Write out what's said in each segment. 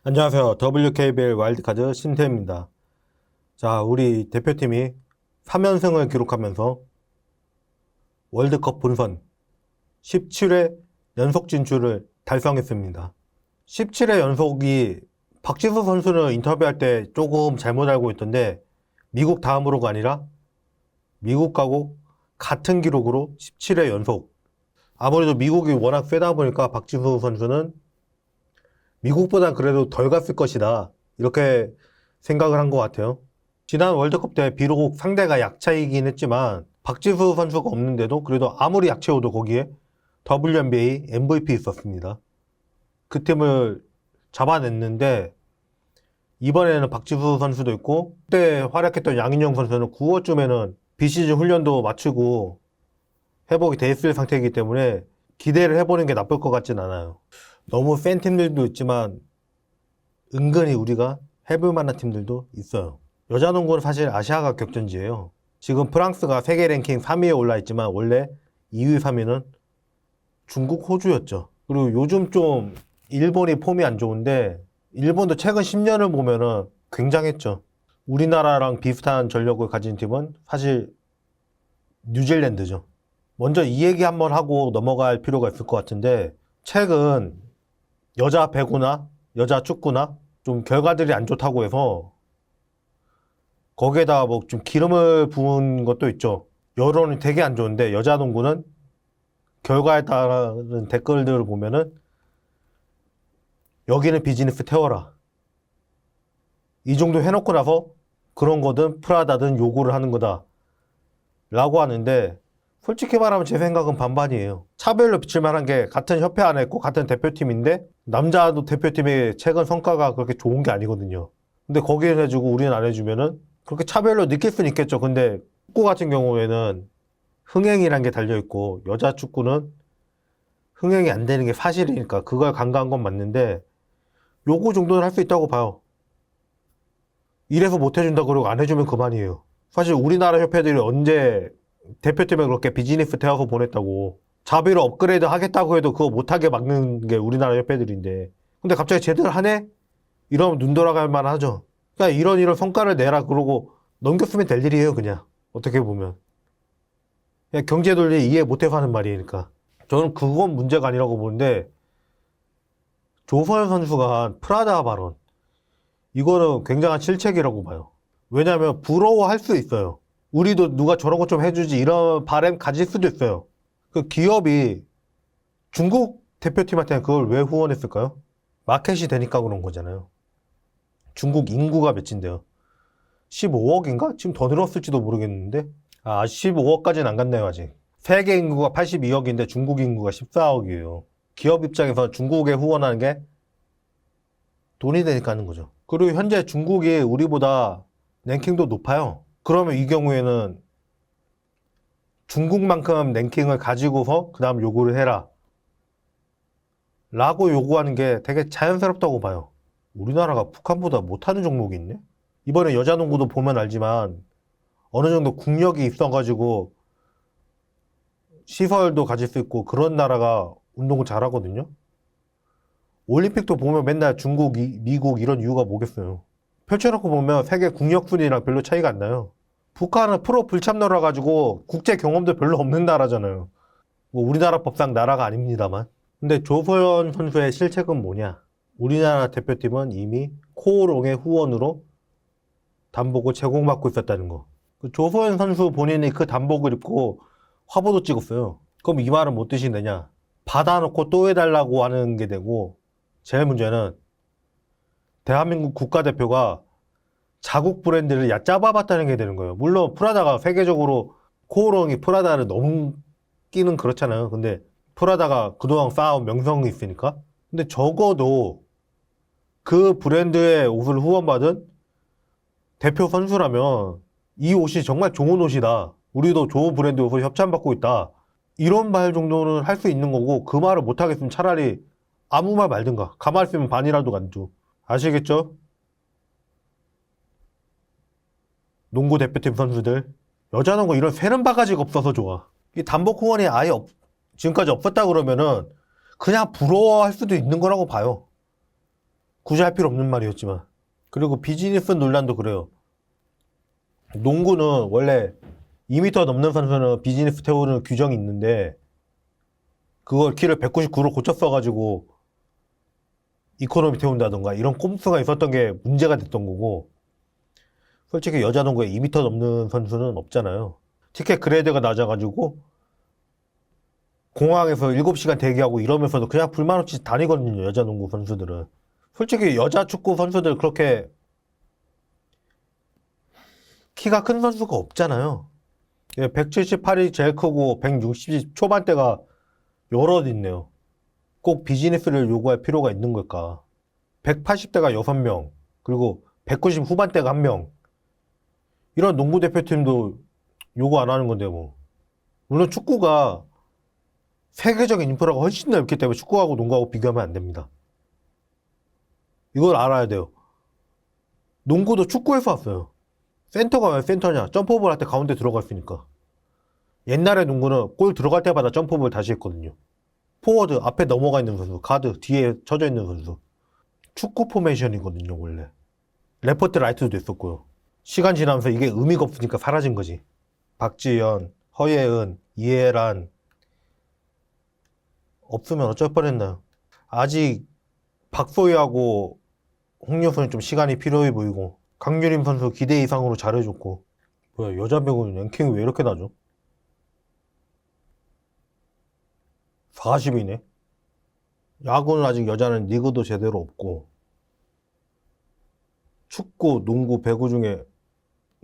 안녕하세요. WKBL 와일드카드 신태입니다. 자, 우리 대표팀이 3연승을 기록하면서 월드컵 본선 17회 연속 진출을 달성했습니다. 17회 연속이 박지수 선수는 인터뷰할 때 조금 잘못 알고 있던데 미국 다음으로가 아니라 미국하고 같은 기록으로 17회 연속. 아무래도 미국이 워낙 세다 보니까 박지수 선수는 미국보단 그래도 덜 갔을 것이다. 이렇게 생각을 한 것 같아요. 지난 월드컵 때 비록 상대가 약체이긴 했지만 박지수 선수가 없는데도 그래도 아무리 약체여도 거기에 WNBA MVP 있었습니다. 그 팀을 잡아냈는데 이번에는 박지수 선수도 있고 그때 활약했던 양인영 선수는 9월쯤에는 비시즌 훈련도 마치고 회복이 돼 있을 상태이기 때문에 기대를 해보는 게 나쁠 것 같진 않아요. 너무 센 팀들도 있지만 은근히 우리가 해볼 만한 팀들도 있어요. 여자 농구는 사실 아시아가 격전지예요. 지금 프랑스가 세계 랭킹 3위에 올라 있지만 원래 2위, 3위는 중국, 호주였죠. 그리고 요즘 좀 일본이 폼이 안 좋은데 일본도 최근 10년을 보면은 굉장했죠. 우리나라랑 비슷한 전력을 가진 팀은 사실 뉴질랜드죠. 먼저 이 얘기 한번 하고 넘어갈 필요가 있을 것 같은데 최근 여자 배구나 여자 축구나 좀 결과들이 안 좋다고 해서 거기에다 뭐 좀 기름을 부은 것도 있죠. 여론이 되게 안 좋은데 여자 농구는 결과에 따른 댓글들을 보면은 여기는 비즈니스 태워라. 이 정도 해놓고 나서 그런 거든 프라다든 요구를 하는 거다. 라고 하는데 솔직히 말하면 제 생각은 반반이에요. 차별로 비칠 만한 게 같은 협회 안에 있고 같은 대표팀인데 남자도 대표팀의 최근 성과가 그렇게 좋은 게 아니거든요. 근데 거기에 해주고 우리는 안 해주면은 그렇게 차별로 느낄 수는 있겠죠. 근데 축구 같은 경우에는 흥행이란 게 달려있고 여자 축구는 흥행이 안 되는 게 사실이니까 그걸 간과한 건 맞는데 요거 정도는 할 수 있다고 봐요. 이래서 못 해준다 그러고 안 해주면 그만이에요. 사실 우리나라 협회들이 언제 대표팀에 그렇게 비즈니스 태워서 보냈다고 자비로 업그레이드 하겠다고 해도 그거 못하게 막는 게 우리나라 협회들인데 근데 갑자기 제대로 하네? 이러면 눈 돌아갈 만하죠. 그러니까 이런 성과를 내라 그러고 넘겼으면 될 일이에요 그냥 어떻게 보면 그냥 경제 논리 이해 못해서 하는 말이니까 저는 그건 문제가 아니라고 보는데 조선 선수가 한 프라다 발언 이거는 굉장한 실책이라고 봐요. 왜냐하면 부러워할 수 있어요. 우리도 누가 저런 거 좀 해주지 이런 바람 가질 수도 있어요. 그 기업이 중국 대표팀한테는 그걸 왜 후원했을까요? 마켓이 되니까 그런 거잖아요. 중국 인구가 몇인데요? 15억인가? 지금 더 늘었을지도 모르겠는데 15억까지는 안 갔네요 아직. 세계 인구가 82억인데 중국 인구가 14억이에요. 기업 입장에서 중국에 후원하는 게 돈이 되니까 하는 거죠. 그리고 현재 중국이 우리보다 랭킹도 높아요. 그러면 이 경우에는 중국만큼 랭킹을 가지고서 그 다음 요구를 해라 라고 요구하는 게 되게 자연스럽다고 봐요. 우리나라가 북한보다 못하는 종목이 있네? 이번에 여자 농구도 보면 알지만 어느 정도 국력이 있어가지고 시설도 가질 수 있고 그런 나라가 운동을 잘하거든요. 올림픽도 보면 맨날 중국, 미국 이런 이유가 뭐겠어요. 펼쳐놓고 보면 세계 국력 순위랑 별로 차이가 안 나요. 북한은 프로 불참너라 가지고 국제 경험도 별로 없는 나라잖아요. 뭐 우리나라 법상 나라가 아닙니다만. 근데 조소연 선수의 실책은 뭐냐? 우리나라 대표팀은 이미 코오롱의 후원으로 단복을 제공받고 있었다는 거. 그 조소연 선수 본인이 그 단복을 입고 화보도 찍었어요. 그럼 이 말은 못 드시느냐? 받아놓고 또 해달라고 하는 게 되고 제일 문제는 대한민국 국가대표가 자국 브랜드를 얕잡아봤다는 게 되는 거예요. 물론 프라다가 세계적으로 코오롱이 프라다를 넘기는 그렇잖아요. 근데 프라다가 그동안 쌓아온 명성이 있으니까. 근데 적어도 그 브랜드의 옷을 후원받은 대표 선수라면 이 옷이 정말 좋은 옷이다. 우리도 좋은 브랜드 옷을 협찬받고 있다. 이런 말 정도는 할 수 있는 거고 그 말을 못하겠으면 차라리 아무 말 말든가. 가만히 있으면 반이라도 간주. 아시겠죠? 농구 대표팀 선수들. 여자 농구 이런 새는 바가지가 없어서 좋아. 이 단복 후원이 아예 지금까지 없었다 그러면은 그냥 부러워할 수도 있는 거라고 봐요. 굳이 할 필요 없는 말이었지만. 그리고 비즈니스 논란도 그래요. 농구는 원래 2m 넘는 선수는 비즈니스 태우는 규정이 있는데 그걸 키를 199로 고쳤어가지고 이코노미 태운다던가 이런 꼼수가 있었던 게 문제가 됐던 거고, 솔직히 여자 농구에 2m 넘는 선수는 없잖아요. 티켓 그레이드가 낮아가지고 공항에서 7시간 대기하고 이러면서도 그냥 불만 없이 다니거든요, 여자 농구 선수들은. 솔직히 여자 축구 선수들 그렇게 키가 큰 선수가 없잖아요. 178이 제일 크고 160 초반대가 여럿 있네요. 꼭 비즈니스를 요구할 필요가 있는 걸까? 180대가 6명, 그리고 190 후반대가 1명. 이런 농구 대표팀도 요구 안 하는 건데 뭐. 물론 축구가 세계적인 인프라가 훨씬 넓기 때문에 축구하고 농구하고 비교하면 안 됩니다. 이걸 알아야 돼요. 농구도 축구에서 왔어요. 센터가 왜 센터냐? 점프볼 할 때 가운데 들어갔으니까. 옛날에 농구는 골 들어갈 때마다 점프볼 다시 했거든요. 포워드 앞에 넘어가 있는 선수, 가드 뒤에 쳐져 있는 선수. 축구 포메이션이거든요, 원래. 레퍼트 라이트도 있었고요. 시간 지나면서 이게 의미가 없으니까 사라진 거지. 박지현, 허예은, 이해란 없으면 어쩔 뻔했나요? 아직 박소희하고 홍유선이 좀 시간이 필요해 보이고, 강유림 선수 기대 이상으로 잘해줬고. 뭐야, 여자 배구는 랭킹이 왜 이렇게 나죠? 40이네. 야구는 아직 여자는 리그도 제대로 없고, 축구, 농구, 배구 중에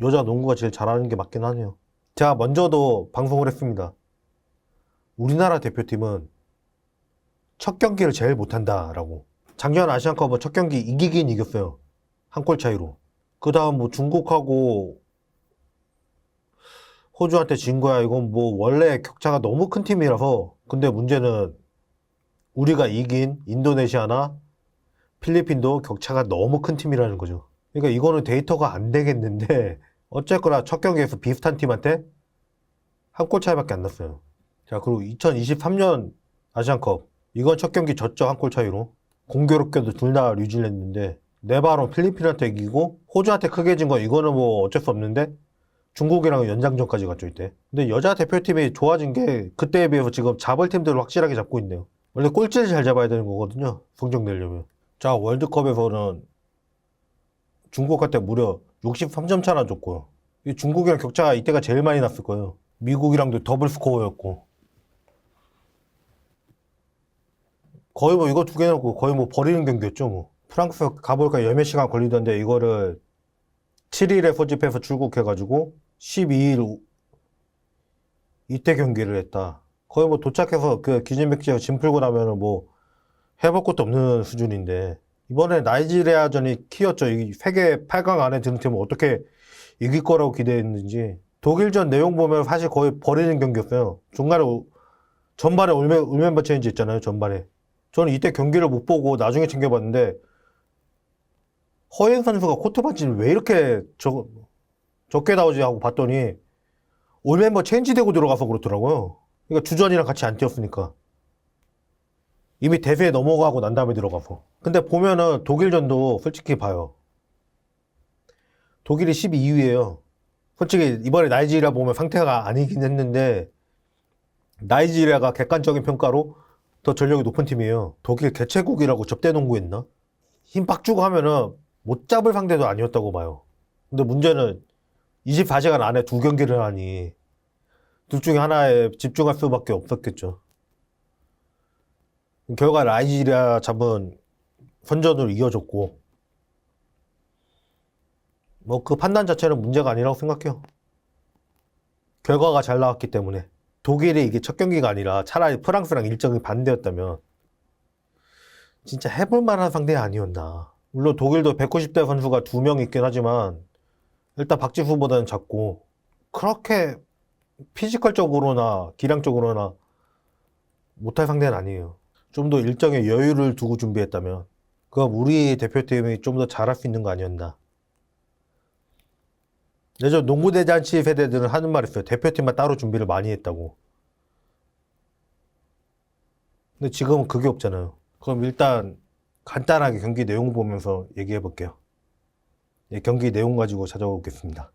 여자 농구가 제일 잘하는 게 맞긴 하네요. 제가 먼저도 방송을 했습니다. 우리나라 대표팀은 첫 경기를 제일 못한다라고. 작년 아시안컵은 첫 경기 이기긴 이겼어요. 한 골 차이로. 그 다음 뭐 중국하고 호주한테 진 거야. 이건 뭐 원래 격차가 너무 큰 팀이라서. 근데 문제는 우리가 이긴 인도네시아나 필리핀도 격차가 너무 큰 팀이라는 거죠. 그러니까 이거는 데이터가 안 되겠는데 어쨌거나 첫 경기에서 비슷한 팀한테 한 골 차이밖에 안 났어요. 자, 그리고 2023년 아시안컵 이건 첫 경기 졌죠, 한 골 차이로. 공교롭게도 둘 다 뉴질랜드인데 네바로 필리핀한테 이기고 호주한테 크게 진 거 이거는 뭐 어쩔 수 없는데 중국이랑 연장전까지 갔죠 이때. 근데 여자 대표팀이 좋아진 게 그때에 비해서 지금 잡을 팀들을 확실하게 잡고 있네요. 원래 꼴찌를 잘 잡아야 되는 거거든요, 성적 내려면. 자, 월드컵에서는 중국한테 무려 63점 차나 줬고요. 이 중국이랑 격차가 이때가 제일 많이 났을 거예요. 미국이랑도 더블 스코어였고. 거의 뭐 이거 두 개 놓고 거의 뭐 버리는 경기였죠 뭐. 프랑스 가볼까 열몇 시간 걸리던데 이거를 7일에 소집해서 출국해가지고 12일 이때 경기를 했다. 거의 뭐 도착해서 그 기진 백지에 짐 풀고 나면은 뭐 해볼 것도 없는 수준인데, 이번에 나이지리아전이 키였죠. 이 세계 8강 안에 드는 팀은 어떻게 이길 거라고 기대했는지. 독일전 내용 보면 사실 거의 버리는 경기였어요. 중간에 전반에 올멤버 체인지 있잖아요, 전반에. 저는 이때 경기를 못 보고 나중에 챙겨봤는데 허예은 선수가 코트 반지를 왜 이렇게 적게 나오지 하고 봤더니 올멤버 체인지 되고 들어가서 그렇더라고요. 그러니까 주전이랑 같이 안 뛰었으니까. 이미 대회에 넘어가고 난 다음에 들어가서. 근데 보면은 독일전도 솔직히 봐요. 독일이 12위예요. 솔직히 이번에 나이지리아 보면 상태가 아니긴 했는데 나이지리아가 객관적인 평가로 더 전력이 높은 팀이에요. 독일 개최국이라고 접대 농구했나? 힘 빡 주고 하면은 못 잡을 상대도 아니었다고 봐요. 근데 문제는 24시간 안에 두 경기를 하니 둘 중에 하나에 집중할 수밖에 없었겠죠. 결과 나이지리아 잡은 선전으로 이어졌고, 뭐 그 판단 자체는 문제가 아니라고 생각해요. 결과가 잘 나왔기 때문에. 독일이 이게 첫 경기가 아니라 차라리 프랑스랑 일정이 반대였다면 진짜 해볼 만한 상대 아니었나. 물론 독일도 190대 선수가 2명 있긴 하지만 일단 박지수보다는 작고 그렇게 피지컬적으로나 기량적으로나 못할 상대는 아니에요. 좀 더 일정에 여유를 두고 준비했다면 그럼 우리 대표팀이 좀 더 잘할 수 있는 거 아니었나. 예전 농구대잔치 세대들은 하는 말 있어요. 대표팀만 따로 준비를 많이 했다고. 근데 지금은 그게 없잖아요. 그럼 일단 간단하게 경기 내용 보면서 얘기해 볼게요. 예, 경기 내용 가지고 찾아오겠습니다.